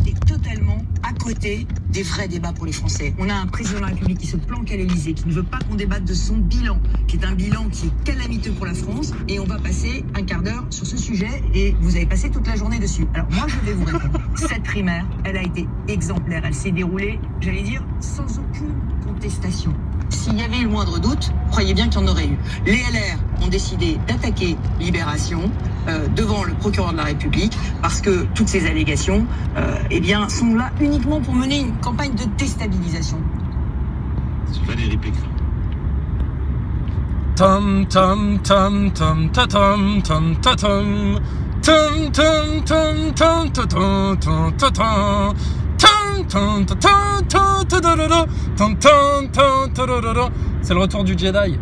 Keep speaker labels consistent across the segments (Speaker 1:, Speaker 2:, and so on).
Speaker 1: est totalement à côté des vrais débats pour les Français. On a un président de la République qui se planque à l'Élysée, qui ne veut pas qu'on débatte de son bilan, qui est un bilan qui est calamiteux pour la France, et on va passer un quart d'heure sur ce sujet, et vous avez passé toute la journée dessus. Alors moi, je vais vous répondre. Cette primaire, elle a été exemplaire. Elle s'est déroulée, j'allais dire, sans aucune contestation. S'il y avait eu le moindre doute, croyez bien qu'il y en aurait eu. Les LR ont décidé d'attaquer Libération devant le procureur de la République parce que toutes ces allégations eh bien, sont là uniquement pour mener une campagne de déstabilisation.
Speaker 2: Valérie Pécresse.
Speaker 3: Tom tom tom tom ta tom tom ta tom tom tom tom tom ta tom tom ta tom. C'est le retour du Jedi.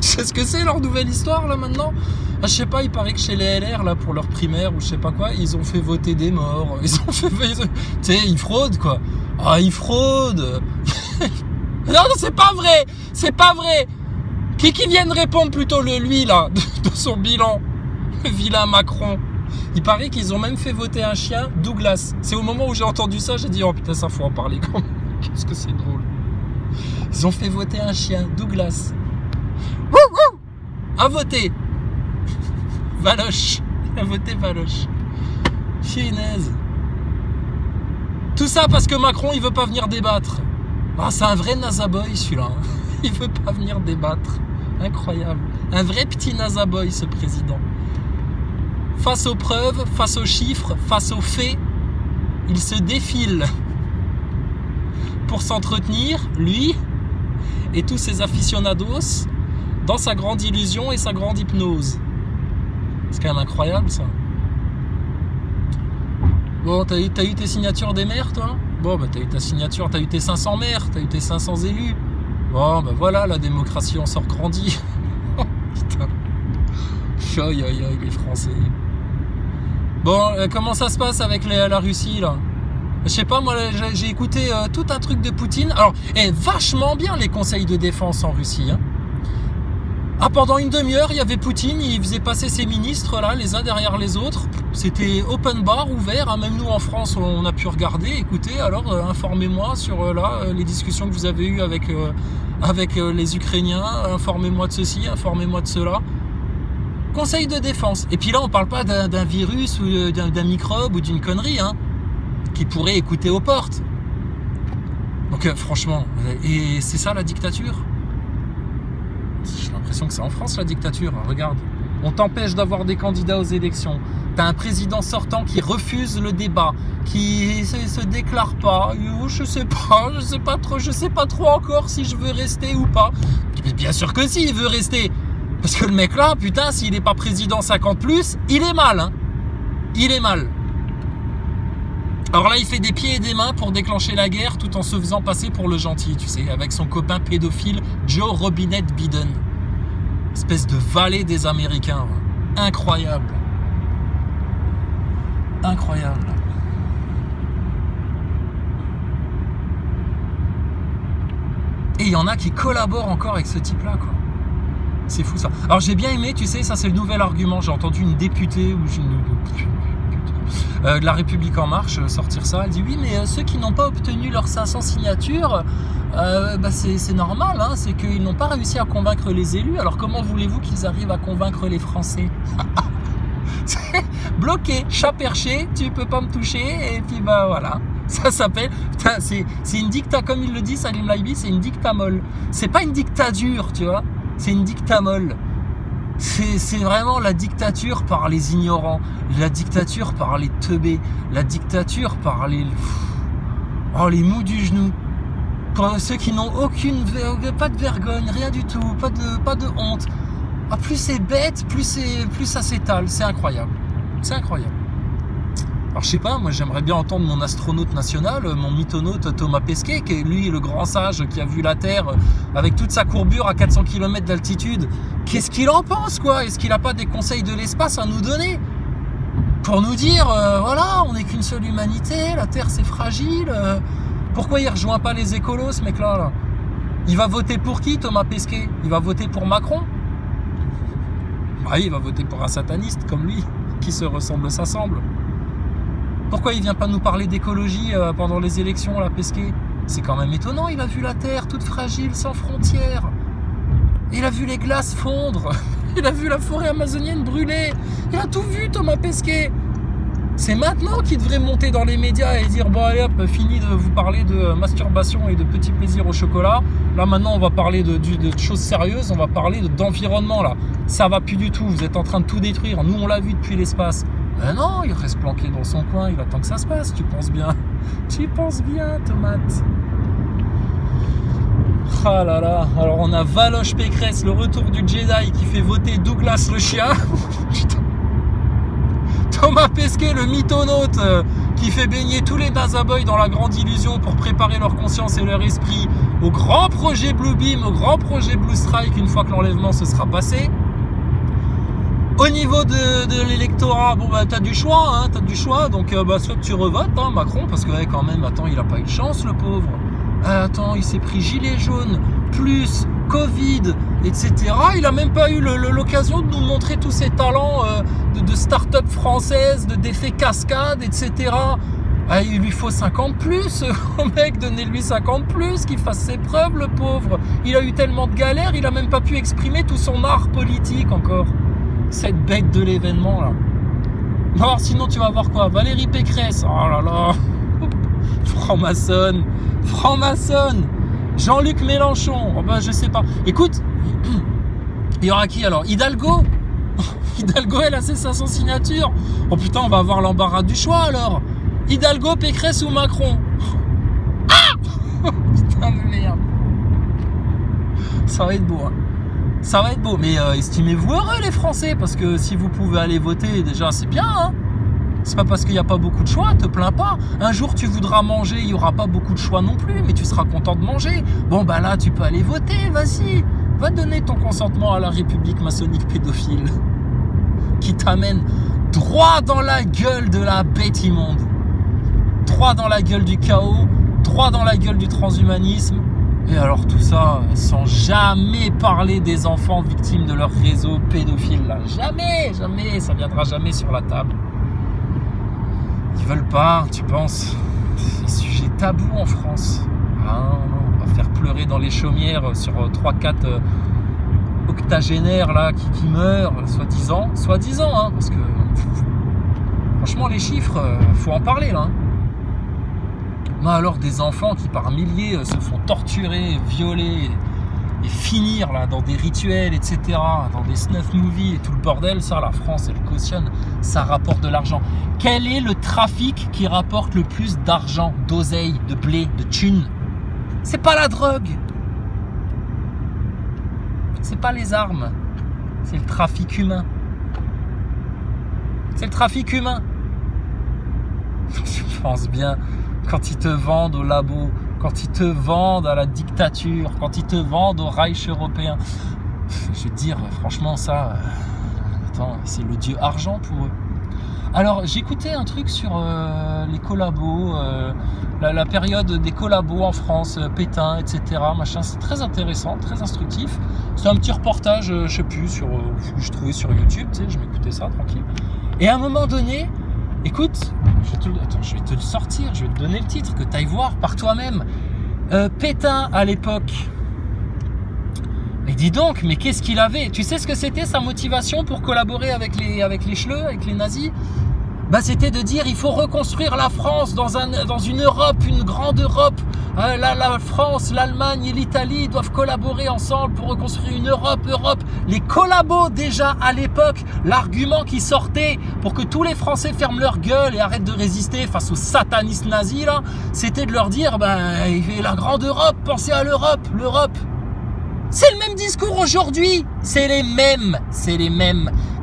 Speaker 3: Tu sais ce que c'est leur nouvelle histoire là maintenant? Je sais pas, il paraît que chez les LR là pour leur primaire ou je sais pas quoi, ils ont fait voter des morts. Ils ont fait, tu sais, ils fraudent quoi. Ah, ils fraudent. Non, c'est pas vrai. C'est pas vrai. Qui vienne répondre plutôt lui là de son bilan, le vilain Macron. Il paraît qu'ils ont même fait voter un chien, Douglas. C'est au moment où j'ai entendu ça, j'ai dit oh putain, ça faut en parler quand même. Qu'est-ce que c'est drôle. Ils ont fait voter un chien, Douglas. A voté Valoche. A voté Valoche. Chinaise. Tout ça parce que Macron il veut pas venir débattre. Ah, c'est un vrai nazaboy celui-là. Il veut pas venir débattre. Incroyable. Un vrai petit nazaboy ce président. Face aux preuves, face aux chiffres, face aux faits, il se défile pour s'entretenir, lui et tous ses aficionados, dans sa grande illusion et sa grande hypnose. C'est quand même incroyable ça. Bon, t'as eu tes signatures des maires, toi? Bon, bah t'as eu ta signature, t'as eu tes 500 maires, t'as eu tes 500 élus. Bon, bah voilà, la démocratie en sort grandie. Putain. Aïe, aïe, aïe, les Français. Bon, comment ça se passe avec la Russie, là? Je sais pas, moi, j'ai écouté tout un truc de Poutine. Alors, vachement bien les conseils de défense en Russie, hein. Ah, pendant une demi-heure, il y avait Poutine, il faisait passer ses ministres, là, les uns derrière les autres. C'était open bar, ouvert, hein. Même nous, en France, on a pu regarder. Écoutez, alors, informez-moi sur, les discussions que vous avez eues avec les Ukrainiens. Informez-moi de ceci, informez-moi de cela. Conseil de défense. Et puis là, on parle pas d'un virus ou d'un microbe ou d'une connerie, hein, qui pourrait écouter aux portes. Donc, franchement, et c'est ça la dictature? J'ai l'impression que c'est en France la dictature. Regarde, on t'empêche d'avoir des candidats aux élections. T'as un président sortant qui refuse le débat, qui se déclare pas. Je sais pas trop encore si je veux rester ou pas. Mais bien sûr que si, il veut rester. Parce que le mec là, putain, s'il n'est pas président 50+, il est mal, hein. Il est mal. Alors là, il fait des pieds et des mains pour déclencher la guerre tout en se faisant passer pour le gentil, tu sais, avec son copain pédophile Joe Robinette Biden. Espèce de valet des Américains. Ouais. Incroyable. Incroyable. Et il y en a qui collaborent encore avec ce type-là, quoi. C'est fou ça. Alors j'ai bien aimé, tu sais, ça c'est le nouvel argument. J'ai entendu une députée de la République En Marche sortir ça. Elle dit oui, mais ceux qui n'ont pas obtenu leurs 500 signatures, c'est normal, hein, c'est qu'ils n'ont pas réussi à convaincre les élus. Alors comment voulez-vous qu'ils arrivent à convaincre les Français? Bloqué, chat perché, tu peux pas me toucher, et puis bah voilà. Ça s'appelle, c'est une dicta, comme il le dit Salim Laibi, c'est une dictamolle. C'est pas une dictature, tu vois. C'est une dictamolle. C'est vraiment la dictature par les ignorants, la dictature par les teubés, la dictature par les mous du genou. Pour ceux qui n'ont pas de vergogne, rien du tout, pas de honte. Ah, plus c'est bête, plus ça s'étale. C'est incroyable. C'est incroyable. Alors je sais pas, moi j'aimerais bien entendre mon astronaute national, mon mythonaute Thomas Pesquet, qui est lui le grand sage qui a vu la Terre avec toute sa courbure à 400 km d'altitude. Qu'est-ce qu'il en pense, quoi? Est-ce qu'il n'a pas des conseils de l'espace à nous donner? Pour nous dire, voilà, on n'est qu'une seule humanité, la Terre c'est fragile. Pourquoi il rejoint pas les écolos, ce mec-là là? Il va voter pour qui, Thomas Pesquet? Il va voter pour Macron? Bah, il va voter pour un sataniste comme lui, qui se ressemble s'assemble. Pourquoi il vient pas nous parler d'écologie pendant les élections, là, Pesquet? C'est quand même étonnant, il a vu la Terre toute fragile, sans frontières. Il a vu les glaces fondre. Il a vu la forêt amazonienne brûler. Il a tout vu, Thomas Pesquet. C'est maintenant qu'il devrait monter dans les médias et dire bon allez hop, fini de vous parler de masturbation et de petits plaisirs au chocolat. Là maintenant on va parler de choses sérieuses, on va parler d'environnement là. Ça va plus du tout, vous êtes en train de tout détruire. Nous on l'a vu depuis l'espace. Mais non, il reste planqué dans son coin, il attend que ça se passe, tu penses bien. Tu penses bien, Tomate. Ah là là, alors on a Valoche Pécresse, le retour du Jedi qui fait voter Douglas le chien. Putain. Thomas Pesquet, le mythonaute qui fait baigner tous les Nazaboys dans la grande illusion pour préparer leur conscience et leur esprit au grand projet Bluebeam, au grand projet Blue Strike une fois que l'enlèvement se sera passé. Au niveau de l'électorat, bon bah t'as du choix, hein, t'as du choix, donc bah soit tu revotes hein, Macron, parce que ouais, quand même, attends, il a pas eu de chance le pauvre. Attends, il s'est pris gilet jaune, plus Covid, etc. Il a même pas eu l'occasion de nous montrer tous ses talents de start-up française, d'effets cascade, etc. Ah, il lui faut 50 plus, au mec, donnez-lui 50 plus, qu'il fasse ses preuves, le pauvre. Il a eu tellement de galères, il a même pas pu exprimer tout son art politique encore. Cette bête de l'événement là. Alors sinon tu vas voir quoi? Valérie Pécresse, oh là là. Franc-maçonne, franc-maçonne. Jean-Luc Mélenchon, oh ben je sais pas. Écoute, il y aura qui alors? Hidalgo. Hidalgo elle a ses 500 signatures. Oh putain, on va avoir l'embarras du choix alors. Hidalgo, Pécresse ou Macron? Ah putain de merde. Ça va être beau hein. Ça va être beau, mais estimez-vous heureux les Français, parce que si vous pouvez aller voter, déjà c'est bien, hein. C'est pas parce qu'il n'y a pas beaucoup de choix, te plains pas. Un jour tu voudras manger, il n'y aura pas beaucoup de choix non plus, mais tu seras content de manger. Bon bah là tu peux aller voter, vas-y. Va donner ton consentement à la République maçonnique pédophile, qui t'amène droit dans la gueule de la bête immonde. Droit dans la gueule du chaos, droit dans la gueule du transhumanisme. Et alors tout ça sans jamais parler des enfants victimes de leur réseau pédophile là. Jamais, jamais, ça viendra jamais sur la table. Ils veulent pas, tu penses? C'est un sujet tabou en France. Ah non, on va faire pleurer dans les chaumières sur 3-4 octogénaires là qui meurent, soi-disant, hein, parce que franchement les chiffres, faut en parler là. Hein. Mais alors des enfants qui par milliers se font torturer, violer et finir là dans des rituels, etc., dans des snuff movies et tout le bordel, ça la France elle cautionne, ça rapporte de l'argent. Quel est le trafic qui rapporte le plus d'argent, d'oseille, de blé, de thunes? C'est pas la drogue, c'est pas les armes, c'est le trafic humain. C'est le trafic humain. Je pense bien. Quand ils te vendent au labo, quand ils te vendent à la dictature, quand ils te vendent au Reich européen. Je veux dire, franchement, ça, attends, c'est le dieu argent pour eux. Alors, j'écoutais un truc sur les collabos, la période des collabos en France, Pétain, etc. Machin, c'est très intéressant, très instructif. C'est un petit reportage, je sais plus, sur, que je trouvais sur YouTube, tu sais, je m'écoutais ça, tranquille. Et à un moment donné, écoute, je vais te le sortir, je vais te donner le titre, que tu ailles voir par toi-même. Pétain, à l'époque. Mais dis donc, mais qu'est-ce qu'il avait? Tu sais ce que c'était sa motivation pour collaborer avec les chleux, avec les nazis? Bah, c'était de dire il faut reconstruire la France dans une Europe, une grande Europe. La France, l'Allemagne et l'Italie doivent collaborer ensemble pour reconstruire une Europe. Les collabos déjà à l'époque, l'argument qui sortait pour que tous les Français ferment leur gueule et arrêtent de résister face aux satanistes nazis là, c'était de leur dire la grande Europe, pensez à l'Europe. C'est le même discours aujourd'hui, c'est les mêmes.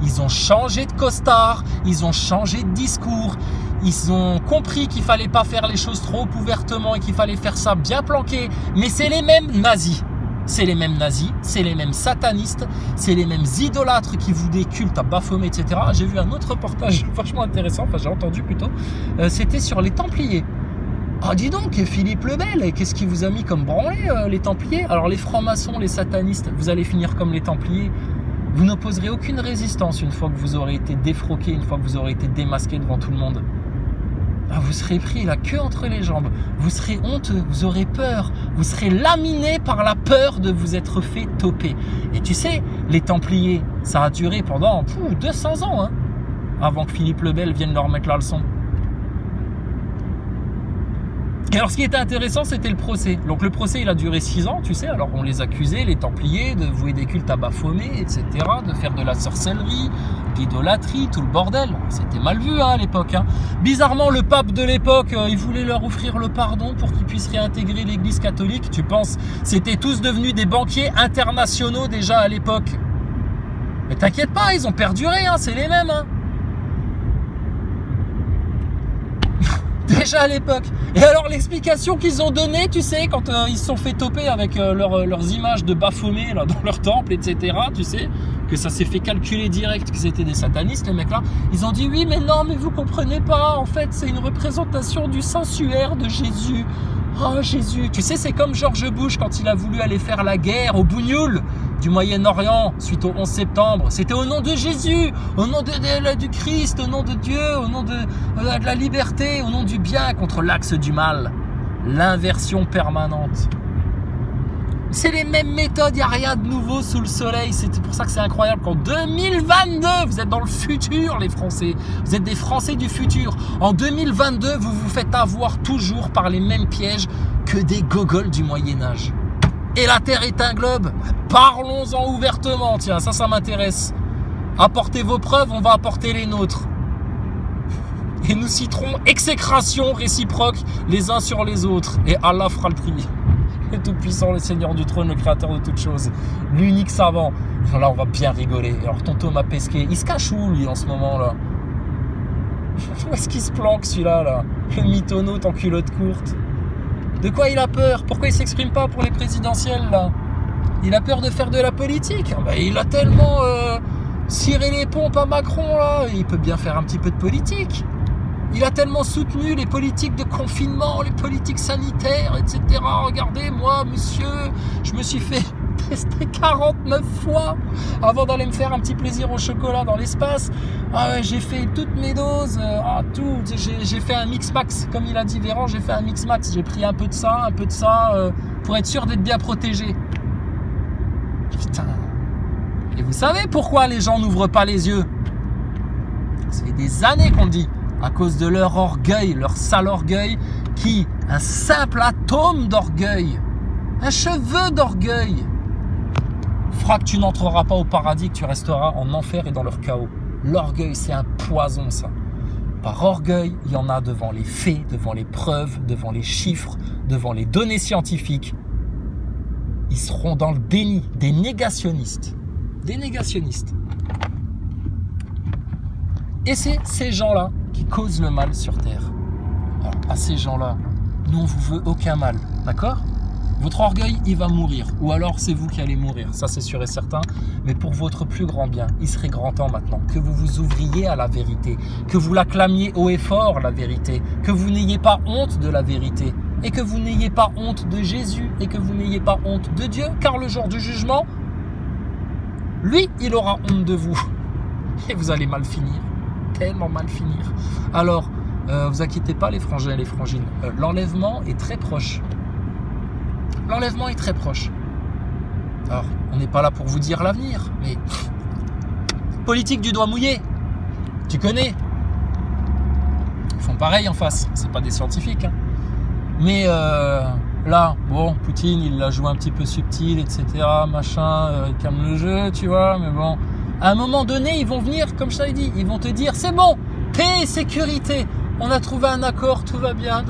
Speaker 3: Ils ont changé de costard, ils ont changé de discours, ils ont compris qu'il fallait pas faire les choses trop ouvertement et qu'il fallait faire ça bien planqué. Mais c'est les mêmes nazis, c'est les mêmes satanistes, c'est les mêmes idolâtres qui vouent des cultes à Baphomet, etc. J'ai vu un autre reportage vachement intéressant, enfin j'ai entendu plutôt, c'était sur les Templiers. Ah dis donc, Philippe le Bel, qu'est-ce qui vous a mis comme branlé les Templiers? Alors les francs-maçons, les satanistes, vous allez finir comme les Templiers. Vous n'opposerez aucune résistance une fois que vous aurez été défroqué, une fois que vous aurez été démasqué devant tout le monde. vous serez pris la queue entre les jambes, vous serez honteux, vous aurez peur, vous serez laminé par la peur de vous être fait toper. Et tu sais, les Templiers, ça a duré pendant 200 ans, hein, avant que Philippe le Bel vienne leur mettre la leçon. Et alors ce qui était intéressant, c'était le procès. Donc le procès, il a duré 6 ans, tu sais. Alors on les accusait, les Templiers, de vouer des cultes à Baphomet, etc., de faire de la sorcellerie, d'idolâtrie, tout le bordel. C'était mal vu hein, à l'époque. Hein. Bizarrement, le pape de l'époque, il voulait leur offrir le pardon pour qu'ils puissent réintégrer l'église catholique. Tu penses, c'était tous devenus des banquiers internationaux déjà à l'époque. Mais t'inquiète pas, ils ont perduré, hein, c'est les mêmes. Hein. Déjà à l'époque. Et alors l'explication qu'ils ont donnée, tu sais, quand ils se sont fait toper avec leurs images de Baphomet là, dans leur temple, etc., tu sais, que ça s'est fait calculer direct qu'ils étaient des satanistes, les mecs là, ils ont dit oui mais non, mais vous comprenez pas, en fait c'est une représentation du sanctuaire de Jésus. Oh Jésus, tu sais, c'est comme George Bush quand il a voulu aller faire la guerre au bougnoul du Moyen-Orient suite au 11 septembre. C'était au nom de Jésus, au nom du Christ, au nom de Dieu, au nom de la liberté, au nom du bien contre l'axe du mal. L'inversion permanente. C'est les mêmes méthodes, il n'y a rien de nouveau sous le soleil. C'est pour ça que c'est incroyable qu'en 2022, vous êtes dans le futur les Français. Vous êtes des Français du futur. En 2022, vous vous faites avoir toujours par les mêmes pièges que des gogoles du Moyen-Âge. Et la Terre est un globe. Parlons-en ouvertement, tiens, ça m'intéresse. Apportez vos preuves, on va apporter les nôtres. Et nous citerons exécration réciproque les uns sur les autres. Et Allah fera le prix. Le Tout-Puissant, le Seigneur du Trône, le Créateur de toutes choses, l'unique savant. Là, on va bien rigoler. Alors, ton Thomas Pesquet, il se cache où, lui, en ce moment-là? Où est-ce qu'il se planque, celui-là, là? Le mythonaute en culotte courte. De quoi il a peur? Pourquoi il ne s'exprime pas pour les présidentielles, là? Il a peur de faire de la politique. Ben, il a tellement ciré les pompes à Macron, là. Il peut bien faire un petit peu de politique. Il a tellement soutenu les politiques de confinement, les politiques sanitaires, etc. Regardez, moi, monsieur, je me suis fait tester 49 fois avant d'aller me faire un petit plaisir au chocolat dans l'espace. Ah, j'ai fait toutes mes doses, tout. J'ai fait un mix max, comme il a dit Véran, j'ai fait un mix max. J'ai pris un peu de ça, pour être sûr d'être bien protégé. Putain. Et vous savez pourquoi les gens n'ouvrent pas les yeux? Ça fait des années qu'on le dit. À cause de leur orgueil, leur sale orgueil, qui, un simple atome d'orgueil, un cheveu d'orgueil, fera que tu n'entreras pas au paradis, que tu resteras en enfer et dans leur chaos. L'orgueil, c'est un poison, ça. Par orgueil, il y en a devant les faits, devant les preuves, devant les chiffres, devant les données scientifiques. Ils seront dans le déni, des négationnistes. Des négationnistes. Et c'est ces gens-là qui causent le mal sur Terre. Alors, à ces gens-là, nous, on vous veut aucun mal, d'accord? Votre orgueil, il va mourir, ou alors c'est vous qui allez mourir, ça c'est sûr et certain, mais pour votre plus grand bien, il serait grand temps maintenant que vous vous ouvriez à la vérité, que vous l'acclamiez haut et fort, la vérité, que vous n'ayez pas honte de la vérité, et que vous n'ayez pas honte de Jésus, et que vous n'ayez pas honte de Dieu, car le jour du jugement, lui, il aura honte de vous, et vous allez mal finir. Tellement mal finir. Alors, vous inquiétez pas les frangins et les frangines, l'enlèvement est très proche. L'enlèvement est très proche. Alors, on n'est pas là pour vous dire l'avenir, mais politique du doigt mouillé, tu connais. Ils font pareil en face, c'est pas des scientifiques. Hein. Mais là, bon, Poutine, il la joue un petit peu subtil, etc. Machin, il calme le jeu, tu vois, mais bon. À un moment donné, ils vont venir, comme je t'avais dit, ils vont te dire, c'est bon, paix et sécurité. On a trouvé un accord, tout va bien,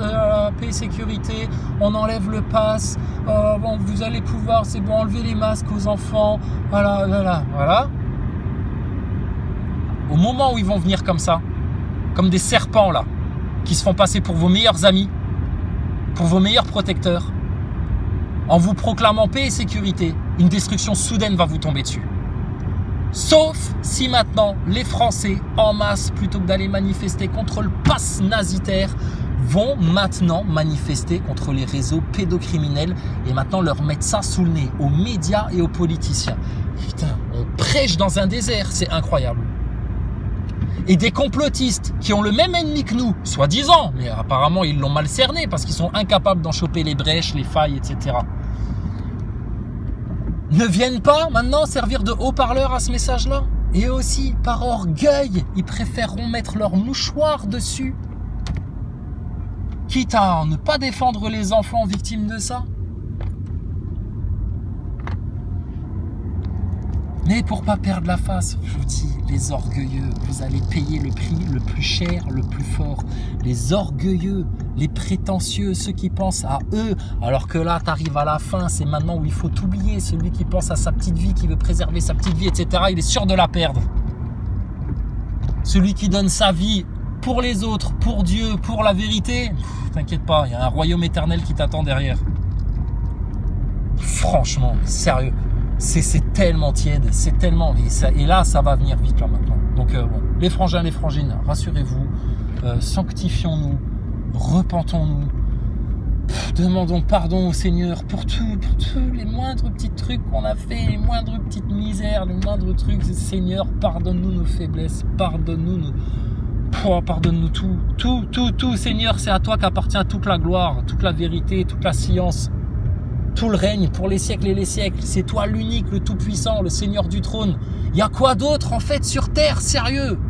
Speaker 3: paix et sécurité, on enlève le pass, bon, vous allez pouvoir, c'est bon, enlever les masques aux enfants, voilà. Au moment où ils vont venir comme ça, comme des serpents là, qui se font passer pour vos meilleurs amis, pour vos meilleurs protecteurs, en vous proclamant paix et sécurité, une destruction soudaine va vous tomber dessus. Sauf si maintenant, les Français, en masse, plutôt que d'aller manifester contre le pass nazitaire, vont maintenant manifester contre les réseaux pédocriminels et maintenant leur mettre ça sous le nez aux médias et aux politiciens. Putain, on prêche dans un désert, c'est incroyable. et des complotistes qui ont le même ennemi que nous, soi-disant, mais apparemment ils l'ont mal cerné parce qu'ils sont incapables d'en choper les brèches, les failles, etc. Ne viennent pas maintenant servir de haut-parleur à ce message-là. Et aussi, par orgueil, ils préféreront mettre leur mouchoir dessus, quitte à ne pas défendre les enfants victimes de ça. Mais pour pas perdre la face, je vous dis, les orgueilleux, vous allez payer le prix le plus cher, le plus fort. Les orgueilleux, les prétentieux, ceux qui pensent à eux, alors que là, tu arrives à la fin, c'est maintenant où il faut t'oublier. Celui qui pense à sa petite vie, qui veut préserver sa petite vie, etc., il est sûr de la perdre. Celui qui donne sa vie pour les autres, pour Dieu, pour la vérité, t'inquiète pas, il y a un royaume éternel qui t'attend derrière. Franchement, sérieux. C'est tellement tiède, c'est tellement... Et là, ça va venir vite, là, maintenant. Donc, bon, les frangins, les frangines, rassurez-vous, sanctifions-nous, repentons-nous, demandons pardon au Seigneur pour tous les moindres petits trucs qu'on a fait, les moindres petites misères, les moindres trucs. Seigneur, pardonne-nous nos faiblesses, pardonne-nous pardonne-nous tout. Seigneur, c'est à toi qu'appartient toute la gloire, toute la vérité, toute la science. Tout le règne pour les siècles et les siècles. C'est toi l'unique, le tout-puissant, le Seigneur du trône. Il y a quoi d'autre en fait sur terre, sérieux?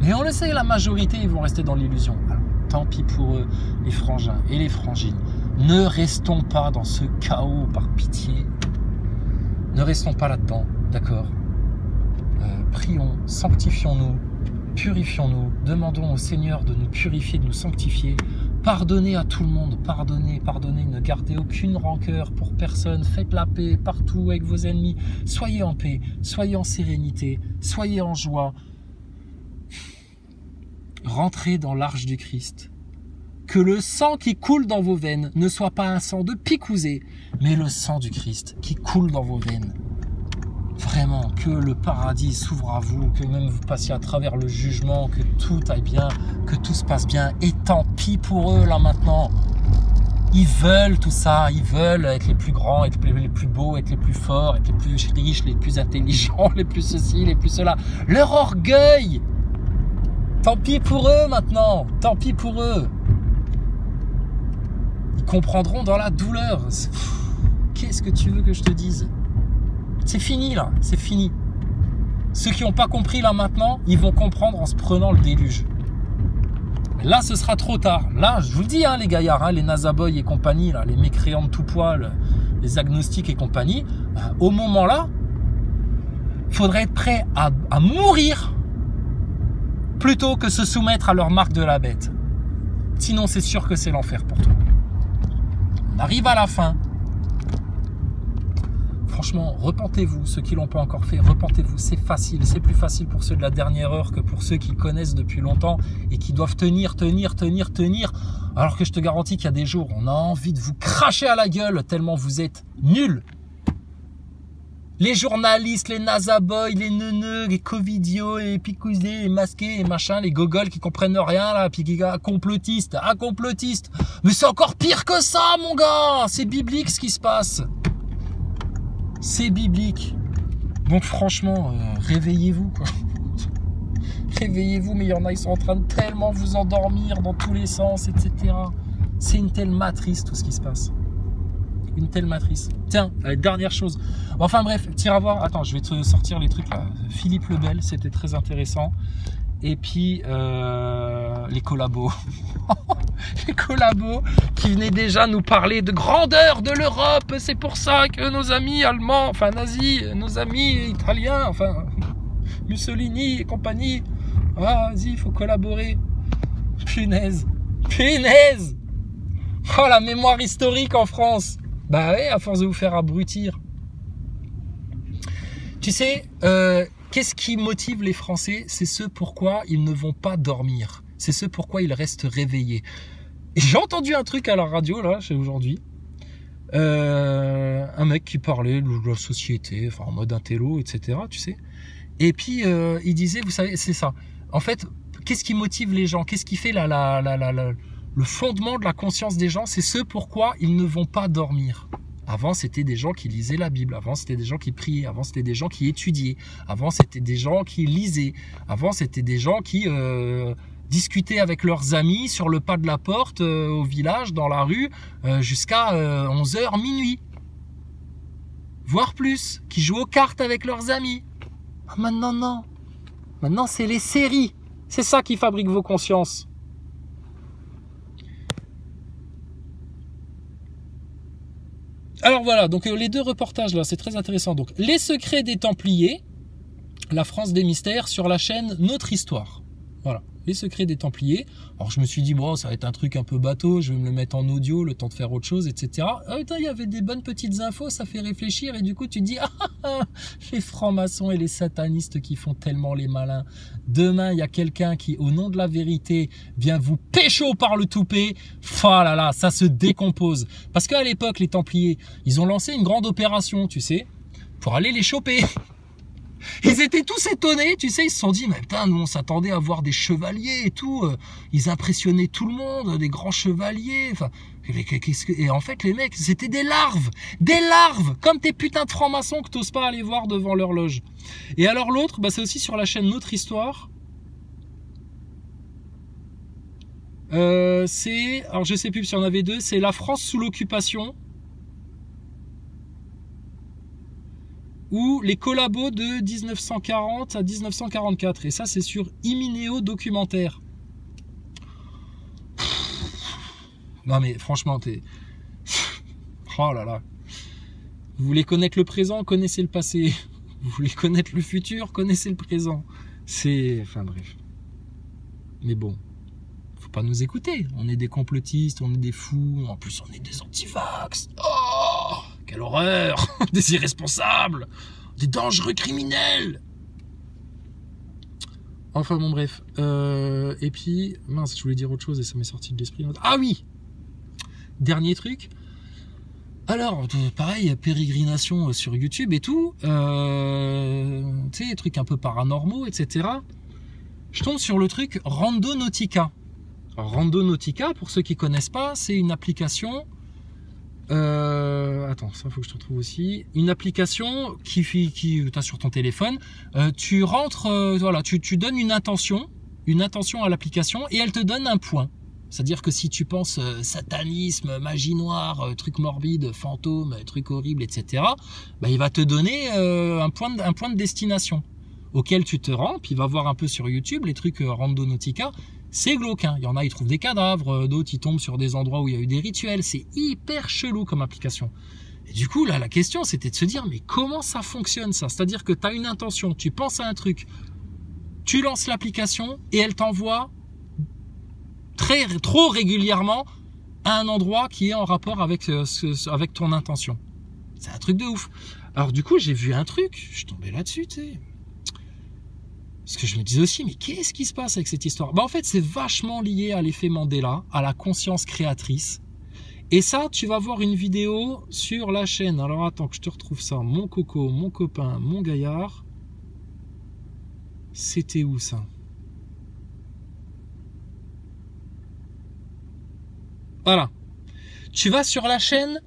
Speaker 3: Et on le sait, la majorité, ils vont rester dans l'illusion. Alors, tant pis pour eux, les frangins et les frangines. Ne restons pas dans ce chaos, par pitié. Ne restons pas là-dedans, d'accord? Prions, sanctifions-nous. Purifions-nous, demandons au Seigneur de nous purifier, de nous sanctifier. Pardonnez à tout le monde, pardonnez, ne gardez aucune rancœur pour personne. Faites la paix partout avec vos ennemis. Soyez en paix, soyez en sérénité, soyez en joie. Rentrez dans l'arche du Christ. Que le sang qui coule dans vos veines ne soit pas un sang de picousé, mais le sang du Christ qui coule dans vos veines. Vraiment, que le paradis s'ouvre à vous, que même vous passiez à travers le jugement, que tout aille bien, que tout se passe bien. Et tant pis pour eux, là, maintenant. Ils veulent tout ça, ils veulent être les plus grands, être les plus beaux, être les plus forts, être les plus riches, les plus intelligents, les plus ceci, les plus cela. Leur orgueil! Tant pis pour eux, maintenant. Tant pis pour eux. Ils comprendront dans la douleur. Qu'est-ce que tu veux que je te dise? C'est fini là, c'est fini. Ceux qui n'ont pas compris là maintenant, ils vont comprendre en se prenant le déluge. Mais là, ce sera trop tard. Là, je vous le dis, hein, les gaillards, hein, les nazaboys et compagnie, là, les mécréants de tout poil, les agnostiques et compagnie, au moment-là, il faudrait être prêt à mourir plutôt que se soumettre à leur marque de la bête. Sinon, c'est sûr que c'est l'enfer pour toi. On arrive à la fin. Franchement, repentez-vous, ceux qui ne l'ont pas encore fait, repentez-vous, c'est facile, c'est plus facile pour ceux de la dernière heure que pour ceux qui connaissent depuis longtemps et qui doivent tenir, alors que je te garantis qu'il y a des jours, on a envie de vous cracher à la gueule tellement vous êtes nuls. Les journalistes, les nazaboys, les neuneux, les covidios, les picousés, les masqués, les machins, les gogoles qui comprennent rien là, puis qui complotistes, mais c'est encore pire que ça mon gars, c'est biblique ce qui se passe. C'est biblique. Donc franchement, réveillez-vous quoi. Réveillez-vous, mais il y en a, ils sont en train de tellement vous endormir dans tous les sens, etc. C'est une telle matrice tout ce qui se passe. Une telle matrice. Tiens, dernière chose. Enfin bref, tire à voir. Attends, je vais te sortir les trucs là. Philippe Lebel, c'était très intéressant. Et puis les collabos. Les collabos qui venaient déjà nous parler de grandeur de l'Europe. C'est pour ça que nos amis allemands, enfin nazis, nos amis italiens, enfin Mussolini et compagnie, vas-y, il faut collaborer. Punaise. Oh, la mémoire historique en France. Bah ouais, à force de vous faire abrutir. Tu sais, qu'est-ce qui motive les Français? C'est ce pourquoi ils ne vont pas dormir. C'est ce pourquoi ils restent réveillés. Et j'ai entendu un truc à la radio, là, aujourd'hui. Un mec qui parlait de la société, enfin en mode intello, etc., tu sais. Et puis, il disait, vous savez, c'est ça. En fait, qu'est-ce qui motive les gens? Qu'est-ce qui fait le fondement de la conscience des gens? C'est ce pourquoi ils ne vont pas dormir. Avant, c'était des gens qui lisaient la Bible. Avant, c'était des gens qui priaient. Avant, c'était des gens qui étudiaient. Avant, c'était des gens qui lisaient. Avant, c'était des gens qui discutaient avec leurs amis sur le pas de la porte, au village, dans la rue, jusqu'à 11h, minuit. Voire plus. Qui jouent aux cartes avec leurs amis. Maintenant, non. Maintenant, c'est les séries. C'est ça qui fabrique vos consciences. Alors voilà, donc les deux reportages là, c'est très intéressant. Donc, les secrets des Templiers, la France des mystères, sur la chaîne Notre Histoire. Voilà, les secrets des Templiers. Alors je me suis dit, bon, ça va être un truc un peu bateau, je vais me le mettre en audio, le temps de faire autre chose, etc. Ah putain, il y avait des bonnes petites infos, ça fait réfléchir, et du coup tu te dis, les francs-maçons et les satanistes qui font tellement les malins. Demain, il y a quelqu'un qui, au nom de la vérité, vient vous pécho par le toupet. Oh là là, ça se décompose. Parce qu'à l'époque, les Templiers, ils ont lancé une grande opération, tu sais, pour aller les choper. Ils étaient tous étonnés, tu sais, ils se sont dit, mais putain, nous on s'attendait à voir des chevaliers et tout, ils impressionnaient tout le monde, des grands chevaliers, enfin, et en fait les mecs, c'était des larves, comme tes putains de francs-maçons que t'oses pas aller voir devant leur loge. Et alors l'autre, bah, c'est aussi sur la chaîne Notre Histoire, c'est, alors je sais plus si on avait deux, c'est La France sous l'occupation, ou les collabos de 1940 à 1944. Et ça, c'est sur Imineo Documentaire. Non mais franchement, oh là là. Vous voulez connaître le présent, connaissez le passé. Vous voulez connaître le futur, connaissez le présent. C'est... Enfin bref. Mais bon, faut pas nous écouter. On est des complotistes, on est des fous. En plus, on est des antivax. Oh, quelle horreur. Des irresponsables. Des dangereux criminels. Enfin bon bref. Et puis, mince, je voulais dire autre chose et ça m'est sorti de l'esprit. Ah oui. Dernier truc. Alors, pareil, pérégrination sur YouTube et tout. Tu sais, des trucs un peu paranormaux, etc. Je tombe sur le truc Randonautica. Alors, Randonautica, pour ceux qui connaissent pas, c'est une application... attends, ça faut que je te retrouve aussi. Une application qui t'as sur ton téléphone. Tu rentres, voilà, tu donnes une intention à l'application et elle te donne un point. C'est-à-dire que si tu penses satanisme, magie noire, truc morbide, fantôme, truc horrible, etc., bah, il va te donner un point de destination auquel tu te rends, puis il va voir un peu sur YouTube les trucs Randonautica. C'est glauque, hein. Il y en a, ils trouvent des cadavres, d'autres, ils tombent sur des endroits où il y a eu des rituels. C'est hyper chelou comme application. Et du coup, là, la question, c'était de se dire, mais comment ça fonctionne, ça? C'est-à-dire que tu as une intention, tu penses à un truc, tu lances l'application et elle t'envoie trop régulièrement à un endroit qui est en rapport avec ton intention. C'est un truc de ouf. Alors du coup, j'ai vu un truc, je suis tombé là-dessus, tu sais. Parce que je me disais aussi, mais qu'est-ce qui se passe avec cette histoire? Bah en fait, c'est vachement lié à l'effet Mandela, à la conscience créatrice. Et ça, tu vas voir une vidéo sur la chaîne. Alors attends que je te retrouve ça. Mon coco, mon copain, mon gaillard. C'était où ça? Voilà. Tu vas sur la chaîne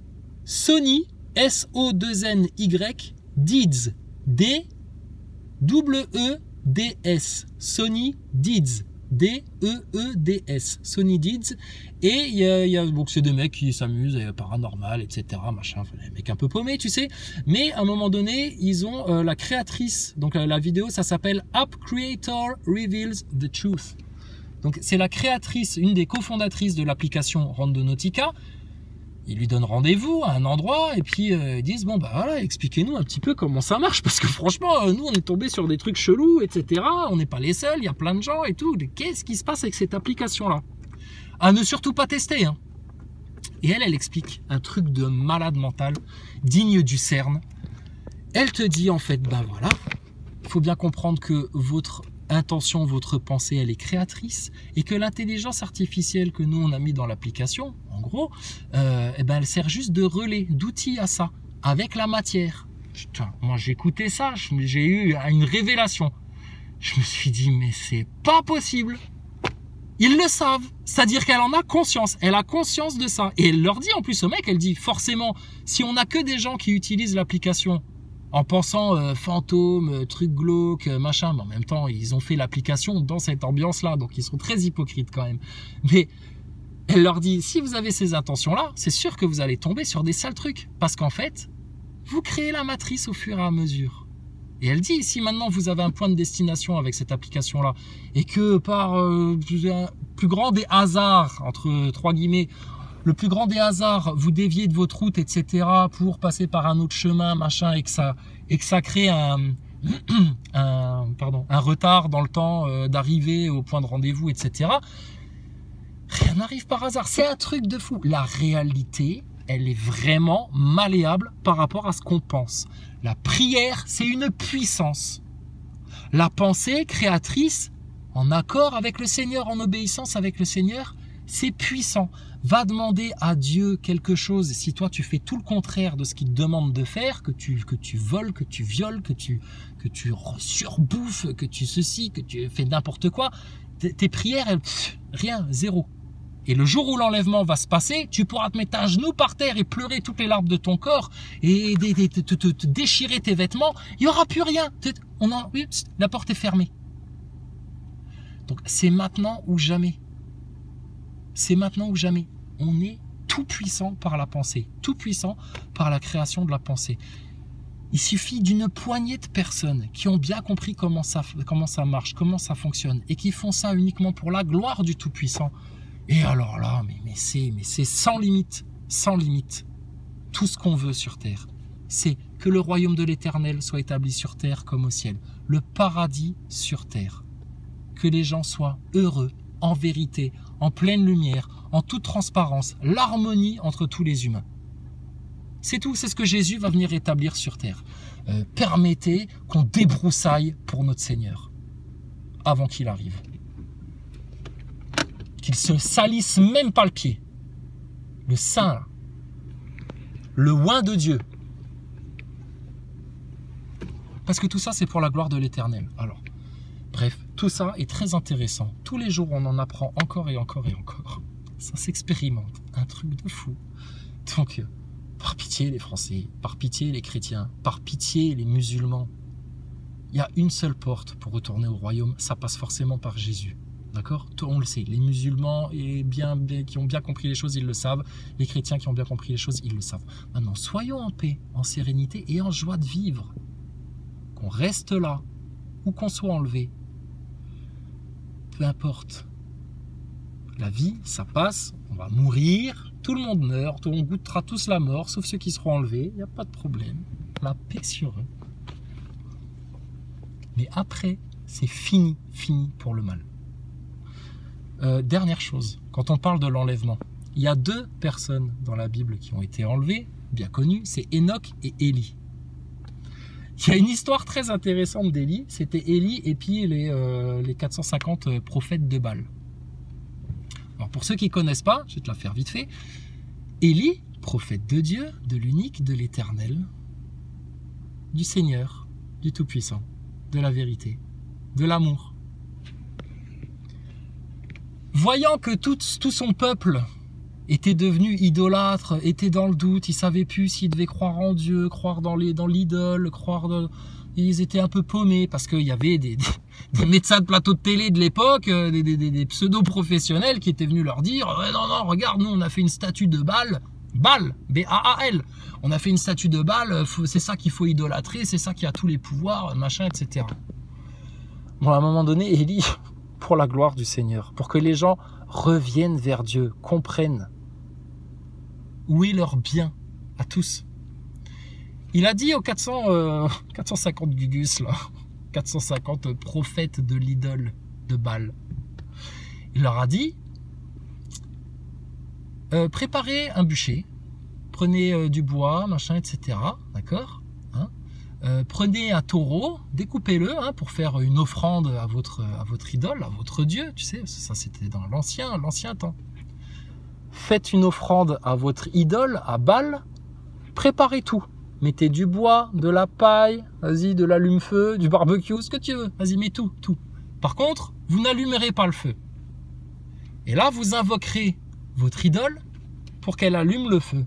Speaker 3: Sony, S-O-2-N-Y, Deeds, D-W-E-D-S, Sony Deeds, D-E-E-D-S, Sony Deeds. Et il y a donc c'est des mecs qui s'amusent, paranormal, etc. Machin, enfin, des mecs un peu paumés, tu sais. Mais à un moment donné, ils ont la créatrice, donc la vidéo, ça s'appelle App Creator Reveals the Truth. Donc c'est la créatrice, une des cofondatrices de l'application Randonautica. Ils lui donnent rendez-vous à un endroit et puis ils disent bon bah voilà, expliquez-nous un petit peu comment ça marche parce que franchement nous on est tombé sur des trucs chelous, etc. On n'est pas les seuls, il y a plein de gens et tout. Qu'est-ce qui se passe avec cette application là? À ne surtout pas tester, hein. Et elle explique un truc de malade mental, digne du CERN. Elle te dit en fait ben voilà, il faut bien comprendre que votre intention, votre pensée, elle est créatrice et que l'intelligence artificielle que nous on a mis dans l'application, en gros, eh ben elle sert juste de relais, d'outil à ça, avec la matière. Putain, moi j'écoutais ça, j'ai eu une révélation. Je me suis dit mais c'est pas possible. Ils le savent. C'est-à-dire qu'elle en a conscience. Elle a conscience de ça. Et elle leur dit en plus au mec, elle dit forcément, si on n'a que des gens qui utilisent l'application en pensant fantôme, truc glauque, machin, mais en même temps, ils ont fait l'application dans cette ambiance-là, donc ils sont très hypocrites quand même. Mais elle leur dit, si vous avez ces intentions-là, c'est sûr que vous allez tomber sur des sales trucs. Parce qu'en fait, vous créez la matrice au fur et à mesure. Et elle dit, si maintenant vous avez un point de destination avec cette application-là, et que par plus grand des hasards, entre 3 guillemets, le plus grand des hasards, vous déviez de votre route, etc., pour passer par un autre chemin, machin, et que ça crée un retard dans le temps d'arriver au point de rendez-vous, etc., rien n'arrive par hasard. C'est un truc de fou. La réalité, elle est vraiment malléable par rapport à ce qu'on pense. La prière, c'est une puissance. La pensée créatrice, en accord avec le Seigneur, en obéissance avec le Seigneur, c'est puissant. Va demander à Dieu quelque chose. Si toi, tu fais tout le contraire de ce qu'il te demande de faire, que tu voles, que tu violes, que tu surbouffes, que tu ceci, que tu fais n'importe quoi, tes prières, rien, zéro. Et le jour où l'enlèvement va se passer, tu pourras te mettre à genoux par terre et pleurer toutes les larmes de ton corps et te déchirer tes vêtements. Il n'y aura plus rien. La porte est fermée. Donc c'est maintenant ou jamais. C'est maintenant ou jamais. On est tout puissant par la pensée, tout puissant par la création de la pensée. Il suffit d'une poignée de personnes qui ont bien compris comment ça marche, comment ça fonctionne et qui font ça uniquement pour la gloire du Tout-Puissant. Et alors là, mais c'est sans limite, sans limite. Tout ce qu'on veut sur terre, c'est que le royaume de l'Éternel soit établi sur terre comme au ciel. Le paradis sur terre. Que les gens soient heureux, en vérité, en pleine lumière, en toute transparence, l'harmonie entre tous les humains. C'est tout, c'est ce que Jésus va venir établir sur terre. Permettez qu'on débroussaille pour notre Seigneur, avant qu'il arrive. Qu'il se salisse même pas le pied. Le saint, le oint de Dieu. Parce que tout ça, c'est pour la gloire de l'Éternel. Alors, bref, tout ça est très intéressant. Tous les jours, on en apprend encore et encore et encore. Ça s'expérimente. Un truc de fou. Donc, par pitié les Français, par pitié les chrétiens, par pitié les musulmans, il y a une seule porte pour retourner au royaume. Ça passe forcément par Jésus. D'accord ? On le sait, les musulmans qui ont bien compris les choses, ils le savent. Les chrétiens qui ont bien compris les choses, ils le savent. Maintenant, soyons en paix, en sérénité et en joie de vivre. Qu'on reste là, ou qu'on soit enlevé. Peu importe. La vie, ça passe, on va mourir, tout le monde meurt, on goûtera tous la mort, sauf ceux qui seront enlevés, il n'y a pas de problème. La paix sur eux. Mais après, c'est fini pour le mal. Dernière chose, quand on parle de l'enlèvement, il y a 2 personnes dans la Bible qui ont été enlevées, bien connues, c'est Enoch et Élie. Il y a une histoire très intéressante d'Élie, c'était Élie et puis les 450 prophètes de Baal. Alors pour ceux qui ne connaissent pas, je vais te la faire vite fait, Élie, prophète de Dieu, de l'unique, de l'Éternel, du Seigneur, du Tout-Puissant, de la vérité, de l'amour. Voyant que tout son peuple était devenu idolâtre, était dans le doute, ils ne savaient plus s'ils devaient croire en Dieu, croire dans l'idole, ils étaient un peu paumés parce qu'il y avait des médecins de plateau de télé de l'époque, des pseudo-professionnels qui étaient venus leur dire « Non, regarde, nous on a fait une statue de Baal, B-A-A-L, on a fait une statue de Baal, c'est ça qu'il faut idolâtrer, c'est ça qui a tous les pouvoirs, machin, etc. » Bon, à un moment donné, Élie, pour la gloire du Seigneur, pour que les gens reviennent vers Dieu, comprennent où est leur bien à tous. Il a dit aux 450 gugus, là, 450 prophètes de l'idole de Baal, il leur a dit préparez un bûcher, prenez du bois, machin, etc. D'accord, hein, prenez un taureau, découpez-le pour faire une offrande à votre idole, à votre Dieu, tu sais, ça c'était dans l'ancien temps. Faites une offrande à votre idole, à Baal, préparez tout. Mettez du bois, de la paille, vas-y, de l'allume-feu, du barbecue, ce que tu veux. Vas-y, mets tout. Par contre, vous n'allumerez pas le feu. Et là, vous invoquerez votre idole pour qu'elle allume le feu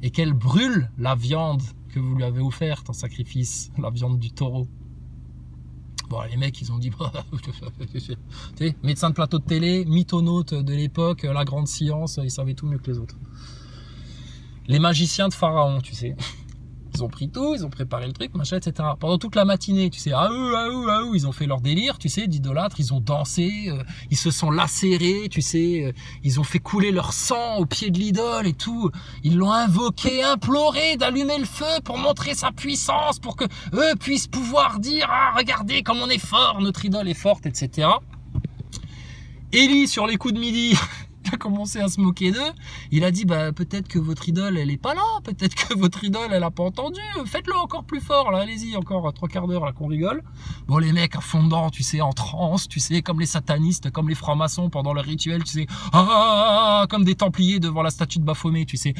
Speaker 3: et qu'elle brûle la viande que vous lui avez offerte en sacrifice, la viande du taureau. Bon, les mecs, ils ont dit, médecin de plateau de télé, mythonaute de l'époque, la grande science, ils savaient tout mieux que les autres. Les magiciens de Pharaon, tu sais. Ils ont pris tout, ils ont préparé le truc, machin, etc. Pendant toute la matinée, tu sais, ils ont fait leur délire, tu sais, d'idolâtres, ils ont dansé, ils se sont lacérés, tu sais, ils ont fait couler leur sang au pied de l'idole et tout. Ils l'ont invoqué, imploré d'allumer le feu pour montrer sa puissance, pour que eux puissent pouvoir dire, ah, regardez comme on est fort, notre idole est forte, etc. Élie, sur les coups de midi, a commencé à se moquer d'eux. Il a dit, bah, peut-être que votre idole, elle est pas là. Peut-être que votre idole, elle a pas entendu. Faites-le encore plus fort, là. Allez-y, encore 3/4 d'heure, là, qu'on rigole. Bon, les mecs à fond dedans, tu sais, en transe, tu sais, comme les satanistes, comme les francs-maçons pendant leur rituel, tu sais, comme des templiers devant la statue de Baphomet, tu sais,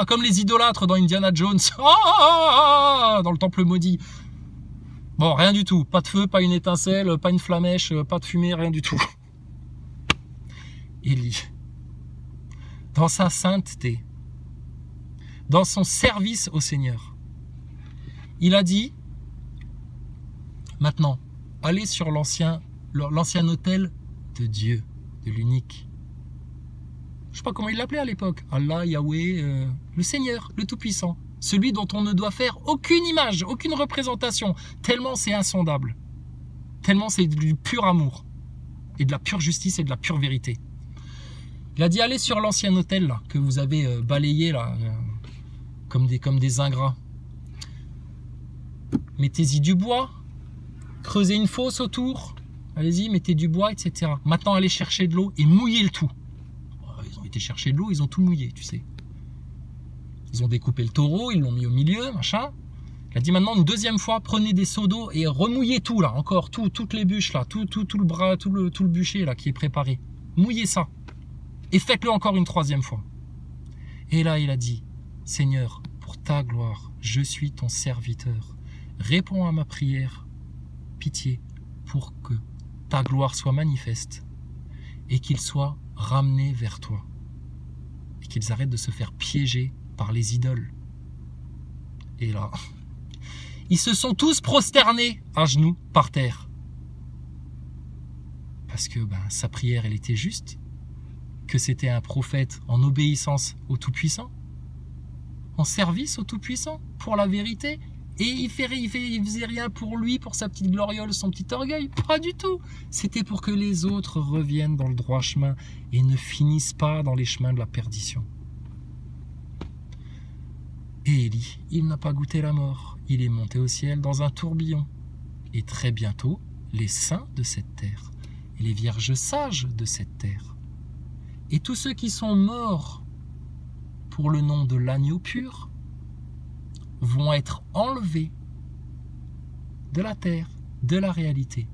Speaker 3: comme les idolâtres dans Indiana Jones, dans le temple maudit. Bon, rien du tout. Pas de feu, pas une étincelle, pas une flamèche, pas de fumée, rien du tout. Élie, dans sa sainteté, dans son service au Seigneur, il a dit, maintenant, allez sur l'ancien autel de Dieu, de l'unique. Je sais pas comment il l'appelait à l'époque. Allah, Yahweh, le Seigneur, le Tout-Puissant. Celui dont on ne doit faire aucune image, aucune représentation, tellement c'est insondable, tellement c'est du pur amour, et de la pure justice et de la pure vérité. Il a dit, allez sur l'ancien autel là, que vous avez balayé là, comme des ingrats. Mettez-y du bois, creusez une fosse autour, allez-y, mettez du bois, etc. Maintenant, allez chercher de l'eau et mouillez le tout. Ils ont été chercher de l'eau, ils ont tout mouillé, tu sais. Ils ont découpé le taureau, ils l'ont mis au milieu, machin. Il a dit maintenant une deuxième fois, prenez des seaux d'eau et remouillez tout là, encore toutes les bûches là, tout le bras, tout le bûcher là qui est préparé. Mouillez ça et faites-le encore une troisième fois. Et là il a dit, Seigneur, pour ta gloire, je suis ton serviteur. Réponds à ma prière, pitié, pour que ta gloire soit manifeste et qu'ils soient ramenés vers toi et qu'ils arrêtent de se faire piéger par les idoles. Et là, ils se sont tous prosternés à genoux par terre. Parce que sa prière, elle était juste, que c'était un prophète en obéissance au Tout-Puissant, en service au Tout-Puissant, pour la vérité. Et il faisait rien pour lui, pour sa petite gloriole, son petit orgueil. Pas du tout. C'était pour que les autres reviennent dans le droit chemin et ne finissent pas dans les chemins de la perdition. Et Élie, il n'a pas goûté la mort, il est monté au ciel dans un tourbillon. Et très bientôt, les saints de cette terre, et les vierges sages de cette terre, et tous ceux qui sont morts pour le nom de l'agneau pur, vont être enlevés de la terre, de la réalité.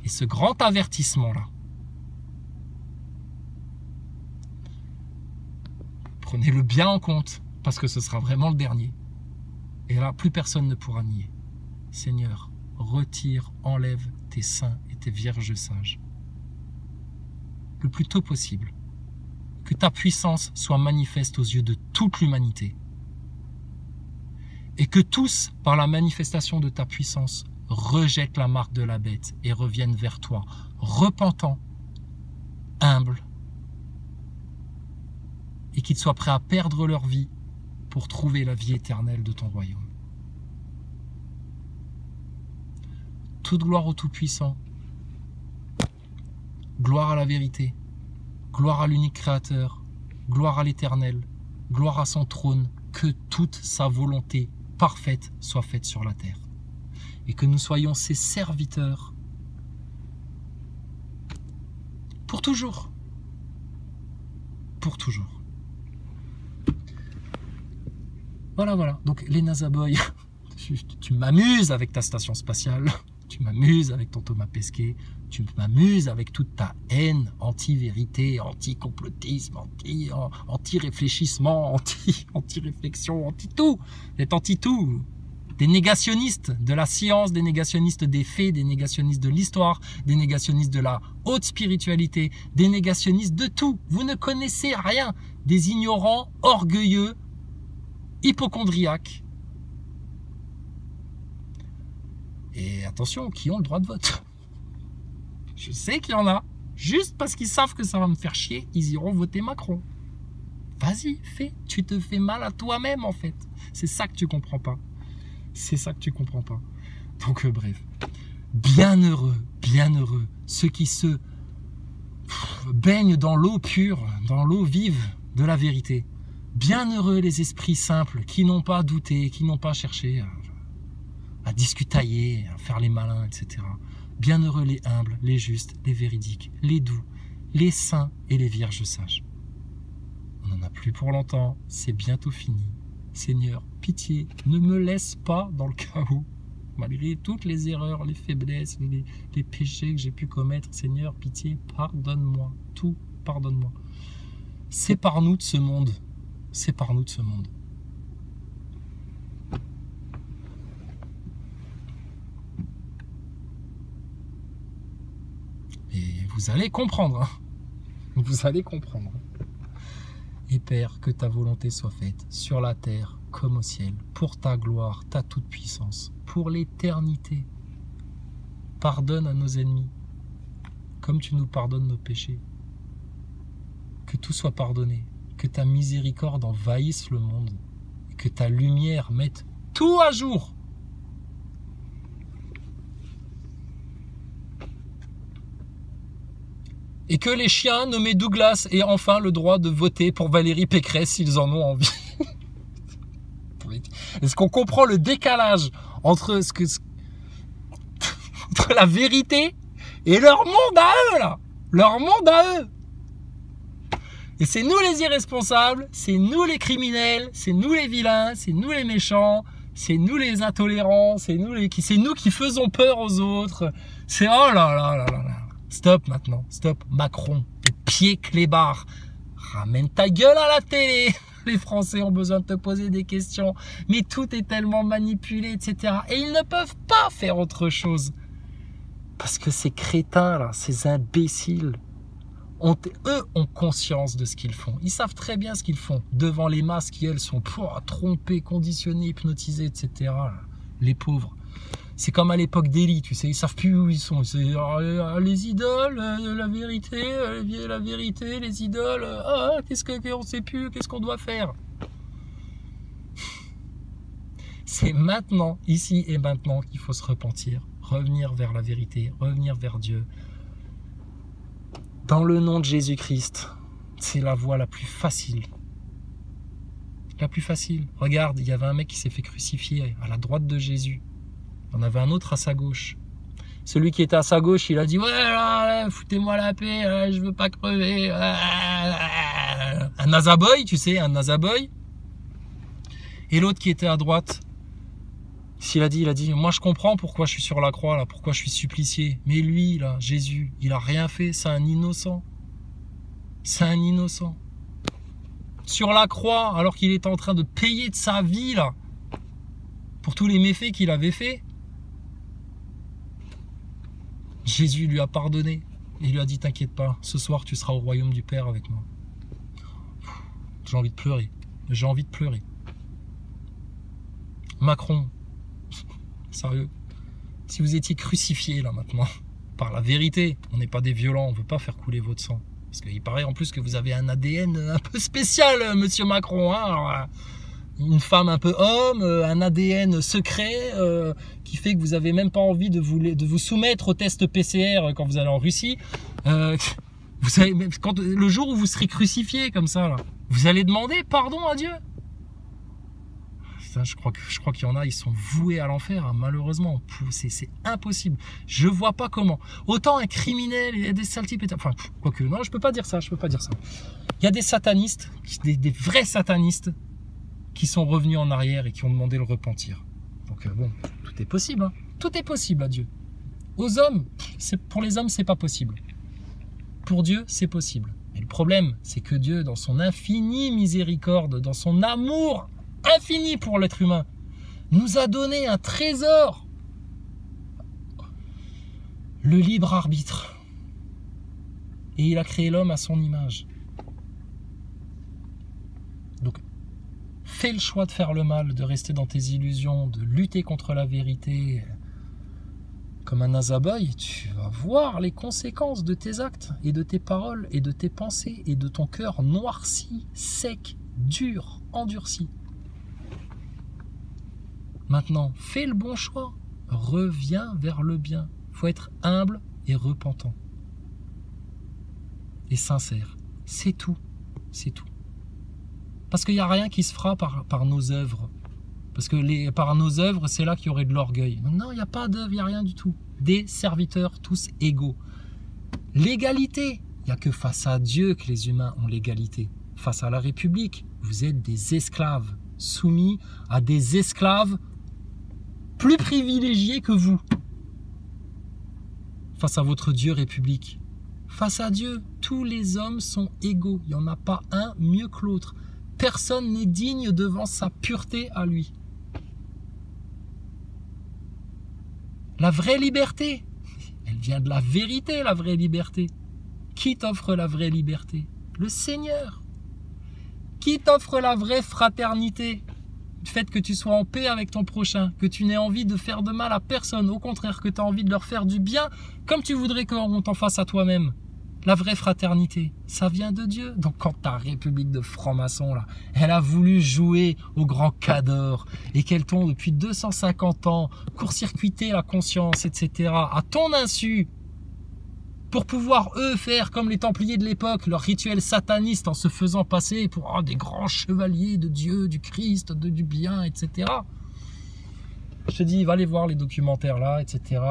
Speaker 3: Et ce grand avertissement-là, prenez-le bien en compte, parce que ce sera vraiment le dernier. Et là, plus personne ne pourra nier. Seigneur, retire, enlève tes saints et tes vierges sages. Le plus tôt possible. Que ta puissance soit manifeste aux yeux de toute l'humanité. Et que tous, par la manifestation de ta puissance, rejettent la marque de la bête et reviennent vers toi, repentants, humbles, et qu'ils soient prêts à perdre leur vie pour trouver la vie éternelle de ton royaume. Toute gloire au Tout-Puissant, gloire à la vérité, gloire à l'unique Créateur, gloire à l'Éternel, gloire à son trône, que toute sa volonté parfaite soit faite sur la terre. Et que nous soyons ses serviteurs pour toujours. Pour toujours. Voilà. Donc les Nazaboys, tu m'amuses avec ta station spatiale, tu m'amuses avec ton Thomas Pesquet, tu m'amuses avec toute ta haine anti-vérité, anti-complotisme, anti-réfléchissement, anti-réflexion, anti-tout. Vous êtes anti-tout. des négationnistes de la science, des négationnistes des faits, des négationnistes de l'histoire, des négationnistes de la haute spiritualité, des négationnistes de tout. Vous ne connaissez rien. Des ignorants, orgueilleux, hypocondriaques. Et attention, qui ont le droit de vote. Je sais qu'il y en a. Juste parce qu'ils savent que ça va me faire chier, ils iront voter Macron. Vas-y, fais. Tu te fais mal à toi-même, en fait. C'est ça que tu comprends pas. C'est ça que tu comprends pas. Donc, bref. Bienheureux, ceux qui se baignent dans l'eau pure, dans l'eau vive de la vérité. Bienheureux les esprits simples qui n'ont pas douté, qui n'ont pas cherché à discutailler, à faire les malins, etc. Bienheureux les humbles, les justes, les véridiques, les doux, les saints et les vierges sages. On n'en a plus pour longtemps, c'est bientôt fini. Seigneur, pitié, ne me laisse pas dans le chaos. Malgré toutes les erreurs, les faiblesses, les péchés que j'ai pu commettre, Seigneur, pitié, pardonne-moi. Tout, pardonne-moi. Sépare-nous de ce monde. Sépare-nous de ce monde. Et vous allez comprendre. Hein. Vous allez comprendre. Et Père, que ta volonté soit faite sur la terre comme au ciel, pour ta gloire, ta toute-puissance, pour l'éternité. Pardonne à nos ennemis, comme tu nous pardonnes nos péchés. Que tout soit pardonné, que ta miséricorde envahisse le monde, et que ta lumière mette tout à jour. Et que les chiens nommés Douglas aient enfin le droit de voter pour Valérie Pécresse s'ils en ont envie. Est-ce qu'on comprend le décalage entre entre la vérité et leur monde à eux, là? Leur monde à eux. Et c'est nous les irresponsables, c'est nous les criminels, c'est nous les vilains, c'est nous les méchants, c'est nous les intolérants, c'est nous qui faisons peur aux autres. C'est oh là là là là là. Stop maintenant, stop. Macron, tes pieds clébards. Ramène ta gueule à la télé. Les Français ont besoin de te poser des questions. Mais tout est tellement manipulé, etc. Et ils ne peuvent pas faire autre chose. Parce que ces crétins, là, ces imbéciles, eux ont conscience de ce qu'ils font. Ils savent très bien ce qu'ils font. Devant les masses qui, elles, sont trompées, conditionnées, hypnotisées, etc. Les pauvres. C'est comme à l'époque d'Élie, tu sais, ils savent plus où ils sont. C'est les idoles, la vérité, les idoles. Qu'est-ce qu'on sait plus, qu'est-ce qu'on doit faire? C'est maintenant, ici et maintenant, qu'il faut se repentir, revenir vers la vérité, revenir vers Dieu. Dans le nom de Jésus-Christ, c'est la voie la plus facile. La plus facile. Regarde, il y avait un mec qui s'est fait crucifier à la droite de Jésus. Il y en avait un autre à sa gauche. Celui qui était à sa gauche, il a dit « Ouais, là, foutez-moi la paix, je veux pas crever. » Un nazaboy, tu sais, un nazaboy. Et l'autre qui était à droite, il a dit « Moi, je comprends pourquoi je suis sur la croix, là, pourquoi je suis supplicié. Mais lui, là, Jésus, il a rien fait, c'est un innocent. C'est un innocent. Sur la croix, alors qu'il était en train de payer de sa vie, là, pour tous les méfaits qu'il avait fait. Jésus lui a pardonné. Il lui a dit, t'inquiète pas, ce soir tu seras au royaume du Père avec moi. J'ai envie de pleurer. J'ai envie de pleurer. Macron, sérieux, si vous étiez crucifié là maintenant, par la vérité, on n'est pas des violents, on ne veut pas faire couler votre sang. Parce qu'il paraît en plus que vous avez un ADN un peu spécial, monsieur Macron. Hein. Alors, une femme un peu homme, un ADN secret qui fait que vous n'avez même pas envie de vous soumettre au test PCR quand vous allez en Russie. Vous savez, le jour où vous serez crucifié comme ça, là, vous allez demander pardon à Dieu. Putain, je crois qu'il y en a, ils sont voués à l'enfer, hein, malheureusement. C'est impossible. Je vois pas comment. Autant un criminel, il y a des sales types, enfin, quoique, non, je peux pas dire ça, Il y a des satanistes, des vrais satanistes, qui sont revenus en arrière et qui ont demandé le repentir. Donc bon, tout est possible. Hein. Tout est possible à Dieu. Aux hommes, pour les hommes, c'est pas possible. Pour Dieu, c'est possible. Mais le problème, c'est que Dieu, dans son infinie miséricorde, dans son amour infini pour l'être humain, nous a donné un trésor, le libre arbitre. Et il a créé l'homme à son image. Donc, fais le choix de faire le mal, de rester dans tes illusions, de lutter contre la vérité. Comme un nazaboy, tu vas voir les conséquences de tes actes et de tes paroles et de tes pensées et de ton cœur noirci, sec, dur, endurci. Maintenant, fais le bon choix. Reviens vers le bien. Il faut être humble et repentant. Et sincère. C'est tout. C'est tout. Parce qu'il n'y a rien qui se fera par nos œuvres. Parce que par nos œuvres, c'est là qu'il y aurait de l'orgueil. Non, il n'y a pas d'œuvre, il n'y a rien du tout. Des serviteurs tous égaux. L'égalité. Il n'y a que face à Dieu que les humains ont l'égalité. Face à la République, vous êtes des esclaves, soumis à des esclaves plus privilégiés que vous. Face à votre Dieu République. Face à Dieu, tous les hommes sont égaux. Il n'y en a pas un mieux que l'autre. Personne n'est digne devant sa pureté à lui. La vraie liberté, elle vient de la vérité, la vraie liberté. Qui t'offre la vraie liberté? Le Seigneur. Qui t'offre la vraie fraternité? Le fait que tu sois en paix avec ton prochain, que tu n'aies envie de faire de mal à personne, au contraire que tu as envie de leur faire du bien, comme tu voudrais qu'on t'en fasse à toi-même. La vraie fraternité, ça vient de Dieu. Donc quand ta république de francs-maçons, là, elle a voulu jouer au grand Cador et qu'elle tombe depuis 250 ans, court-circuiter la conscience, etc., à ton insu, pour pouvoir, eux, faire comme les Templiers de l'époque, leur rituel sataniste en se faisant passer pour des grands chevaliers de Dieu, du Christ, du bien, etc. Je te dis, va aller voir les documentaires là, etc.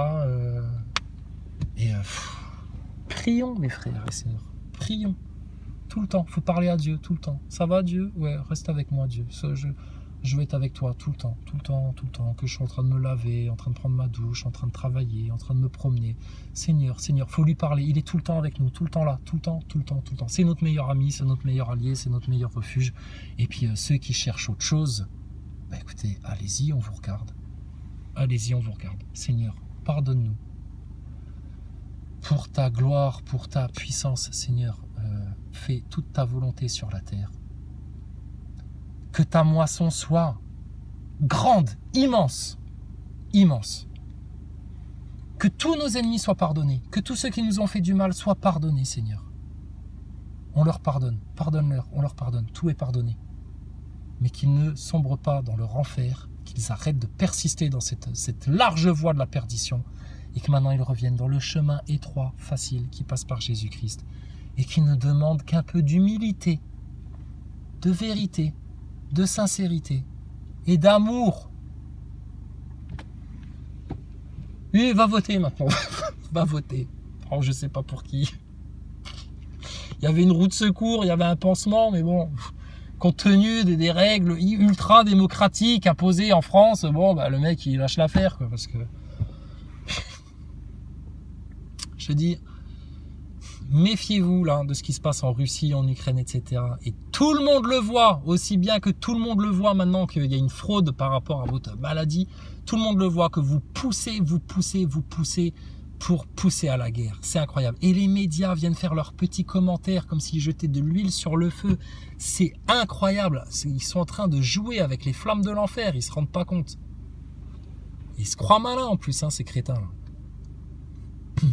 Speaker 3: Prions, mes frères et sœurs. Prions. Tout le temps. Il faut parler à Dieu, tout le temps. Ça va, Dieu? Ouais, reste avec moi, Dieu. Je vais être avec toi tout le temps, tout le temps, tout le temps. Que je suis en train de me laver, en train de prendre ma douche, en train de travailler, en train de me promener. Seigneur, Seigneur, faut lui parler. Il est tout le temps avec nous, tout le temps là, tout le temps, tout le temps, tout le temps. C'est notre meilleur ami, c'est notre meilleur allié, c'est notre meilleur refuge. Et puis ceux qui cherchent autre chose, bah écoutez, allez-y, on vous regarde. Allez-y, on vous regarde. Seigneur, pardonne-nous. Pour ta gloire, pour ta puissance, Seigneur, fais toute ta volonté sur la terre. Que ta moisson soit grande, immense, immense. Que tous nos ennemis soient pardonnés, que tous ceux qui nous ont fait du mal soient pardonnés, Seigneur. On leur pardonne, pardonne-leur, on leur pardonne, tout est pardonné. Mais qu'ils ne sombrent pas dans leur enfer, qu'ils arrêtent de persister dans cette large voie de la perdition, et que maintenant ils reviennent dans le chemin étroit, facile, qui passe par Jésus-Christ, et qui ne demandent qu'un peu d'humilité, de vérité, de sincérité et d'amour. Oui, va voter maintenant. Va voter. Oh, je sais pas pour qui. Il y avait une roue de secours, il y avait un pansement, mais bon, compte tenu des règles ultra démocratiques imposées en France, bon, bah, le mec il lâche l'affaire, quoi, parce que je dis, méfiez-vous là de ce qui se passe en Russie, en Ukraine, etc. Et tout le monde le voit, aussi bien que tout le monde le voit maintenant qu'il y a une fraude par rapport à votre maladie. Tout le monde le voit que vous poussez pour pousser à la guerre. C'est incroyable. Et les médias viennent faire leurs petits commentaires comme s'ils jetaient de l'huile sur le feu. C'est incroyable. Ils sont en train de jouer avec les flammes de l'enfer. Ils se rendent pas compte. Ils se croient malins en plus, hein, ces crétins là.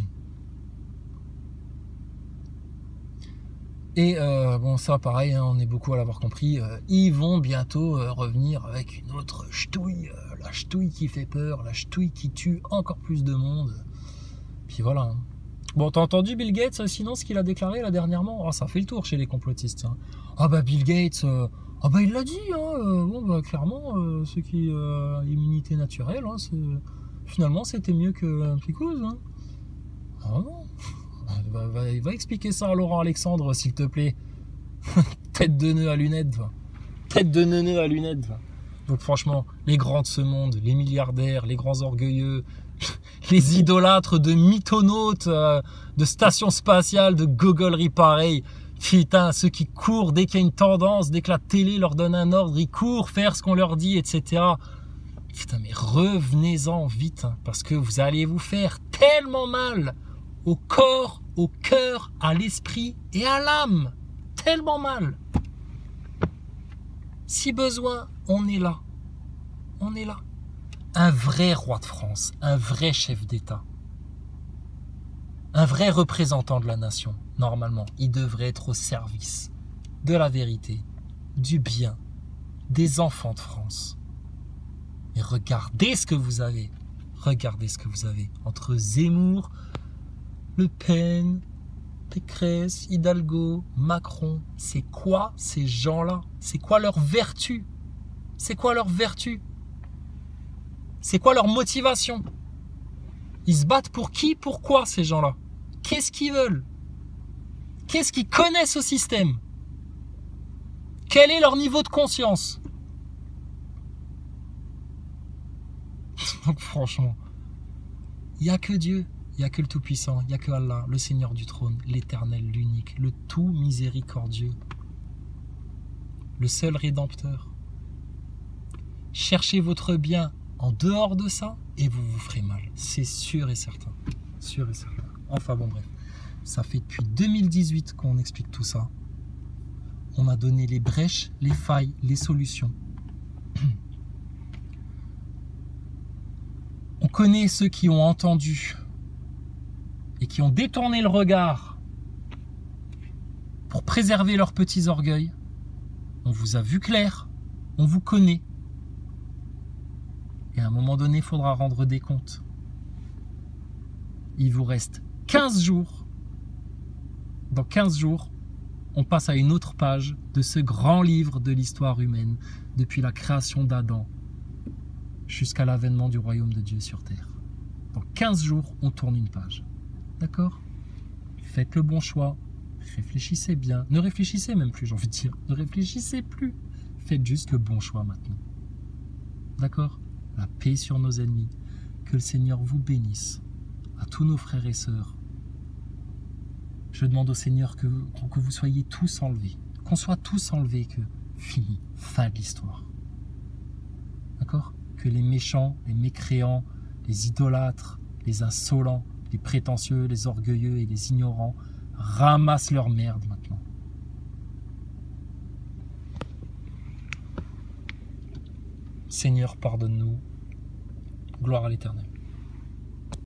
Speaker 3: Et bon, ça pareil, hein, on est beaucoup à l'avoir compris, ils vont bientôt revenir avec une autre ch'touille, la ch'touille qui fait peur, la ch'touille qui tue encore plus de monde. Puis voilà. Hein. Bon, t'as entendu Bill Gates, sinon, ce qu'il a déclaré là dernièrement? Oh, ça fait le tour chez les complotistes. Hein. Ah bah Bill Gates, ah bah il l'a dit, hein, bon bah clairement, ceux qui immunité naturelle, hein, finalement c'était mieux que Picouz. Hein. Ah non. Va expliquer ça à Laurent Alexandre, s'il te plaît. Tête de nœud à lunettes. Va. Tête de nœud à lunettes. Va. Donc franchement, les grands de ce monde, les milliardaires, les grands orgueilleux, les idolâtres de mythonautes, de stations spatiales, de gogoleries pareilles. Putain, ceux qui courent dès qu'il y a une tendance, dès que la télé leur donne un ordre, ils courent faire ce qu'on leur dit, etc. Putain, mais revenez-en vite, hein, parce que vous allez vous faire tellement mal au corps, au cœur, à l'esprit et à l'âme. Tellement mal. Si besoin, on est là. On est là. Un vrai roi de France, un vrai chef d'État, un vrai représentant de la nation, normalement, il devrait être au service de la vérité, du bien, des enfants de France. Et regardez ce que vous avez. Regardez ce que vous avez. Entre Zemmour, Le Pen, Pécresse, Hidalgo, Macron. C'est quoi ces gens-là? C'est quoi leur vertu? C'est quoi leur vertu? C'est quoi leur motivation? Ils se battent pour qui? Pourquoi ces gens-là? Qu'est-ce qu'ils veulent? Qu'est-ce qu'ils connaissent au système? Quel est leur niveau de conscience? Donc franchement, il n'y a que Dieu, il n'y a que le Tout-Puissant, il n'y a que Allah, le Seigneur du trône, l'Éternel, l'unique, le tout miséricordieux, le seul Rédempteur. Cherchez votre bien en dehors de ça et vous vous ferez mal. C'est sûr et certain. Sûr et certain. Enfin bon bref, ça fait depuis 2018 qu'on explique tout ça. On a donné les brèches, les failles, les solutions. On connaît ceux qui ont entendu et qui ont détourné le regard pour préserver leurs petits orgueils. On vous a vu clair, on vous connaît. Et à un moment donné, il faudra rendre des comptes. Il vous reste 15 jours. Dans 15 jours, on passe à une autre page de ce grand livre de l'histoire humaine, depuis la création d'Adam jusqu'à l'avènement du royaume de Dieu sur terre. Dans 15 jours, on tourne une page. D'accord? Faites le bon choix. Réfléchissez bien. Ne réfléchissez même plus, j'ai envie de dire. Ne réfléchissez plus. Faites juste le bon choix maintenant. D'accord? La paix sur nos ennemis. Que le Seigneur vous bénisse. À tous nos frères et sœurs. Je demande au Seigneur que vous soyez tous enlevés. Qu'on soit tous enlevés, que fini, fin de l'histoire. D'accord? Que les méchants, les mécréants, les idolâtres, les insolents, les prétentieux, les orgueilleux et les ignorants ramassent leur merde maintenant. Seigneur, pardonne-nous. Gloire à l'Éternel.